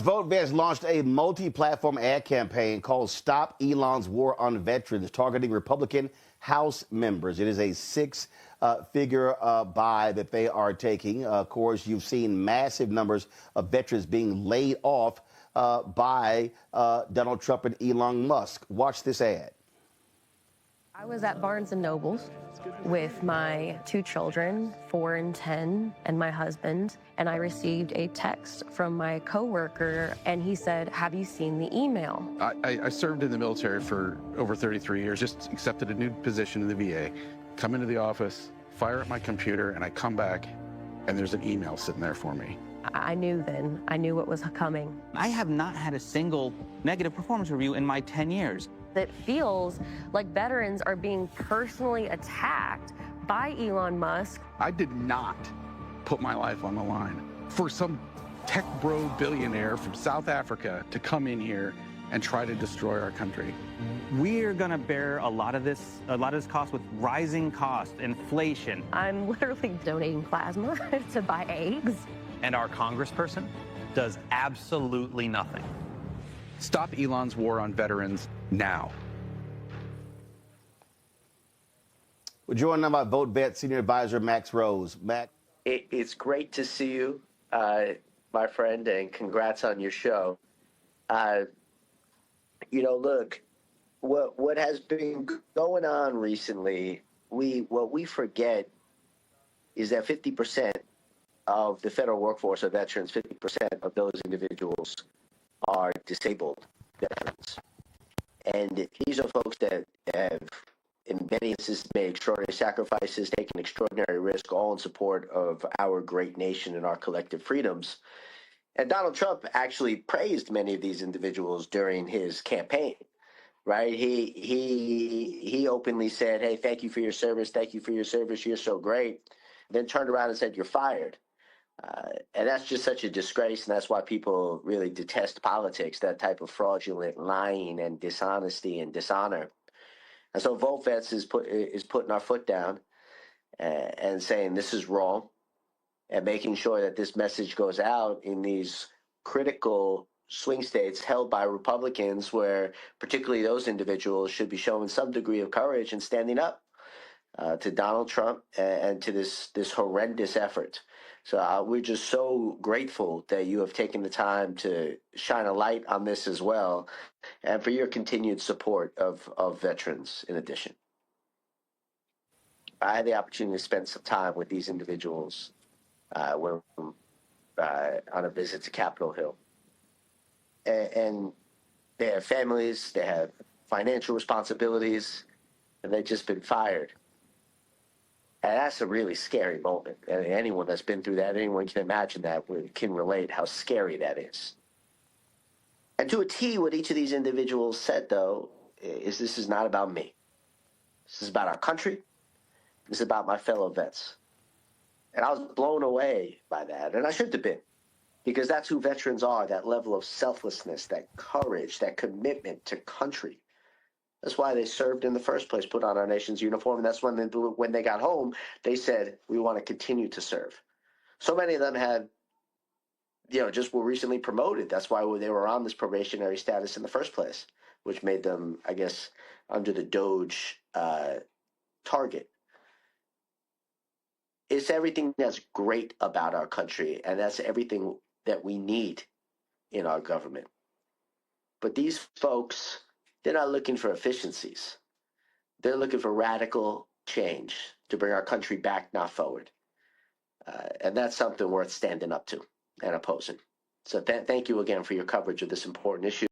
VoteVets launched a multi-platform ad campaign called Stop Elon's War on Veterans, targeting Republican House members. It is a six-figure buy that they are taking. Of course, you've seen massive numbers of veterans being laid off by Donald Trump and Elon Musk. Watch this ad. I was at Barnes & Noble's with my two children, 4 and 10, and my husband, and I received a text from my coworker, and he said, "Have you seen the email?" I served in the military for over 33 years, just accepted a new position in the VA, come into the office, fire up my computer, and I come back, and there's an email sitting there for me. I knew then. I knew what was coming. I have not had a single negative performance review in my 10 years. It feels like veterans are being personally attacked by Elon Musk. I did not put my life on the line for some tech bro billionaire from South Africa to come in here and try to destroy our country. We're going to bear a lot of this cost with rising costs, inflation. I'm literally donating plasma to buy eggs. And our congressperson does absolutely nothing. Stop Elon's war on veterans now. We're joined now by VoteVets Senior Advisor Max Rose. Max. It's great to see you, my friend, and congrats on your show. Look, what has been going on recently, what we forget is that 50% of the federal workforce of veterans, 50% of those individuals are disabled veterans. And these are folks that have, in many instances, made extraordinary sacrifices, taken extraordinary risk, all in support of our great nation and our collective freedoms. And Donald Trump actually praised many of these individuals during his campaign, right? He openly said, "Hey, thank you for your service. Thank you for your service. You're so great." Then turned around and said, "You're fired." And that's just such a disgrace, and that's why people really detest politics, that type of fraudulent lying and dishonesty and dishonor. And so VoteVets is putting our foot down and saying this is wrong, and making sure that this message goes out in these critical swing states held by Republicans, where particularly those individuals should be showing some degree of courage and standing up to Donald Trump and to this horrendous effort. So we're just so grateful that you have taken the time to shine a light on this as well, and for your continued support of veterans in addition. I had the opportunity to spend some time with these individuals on a visit to Capitol Hill. And they have families, they have financial responsibilities, and they've just been fired. And that's a really scary moment. And anyone that's been through that, anyone can imagine that, can relate how scary that is. And to a T, what each of these individuals said, though, is this is not about me. This is about our country. This is about my fellow vets. And I was blown away by that. And I should have been, because that's who veterans are, that level of selflessness, that courage, that commitment to country. That's why they served in the first place, put on our nation's uniform. And that's when they got home, they said, we want to continue to serve. So many of them had, just were recently promoted. That's why they were on this probationary status in the first place, which made them, I guess, under the Doge target. It's everything that's great about our country, and that's everything that we need in our government. But these folks, they're not looking for efficiencies. They're looking for radical change to bring our country back, not forward. And that's something worth standing up to and opposing. So thank you again for your coverage of this important issue.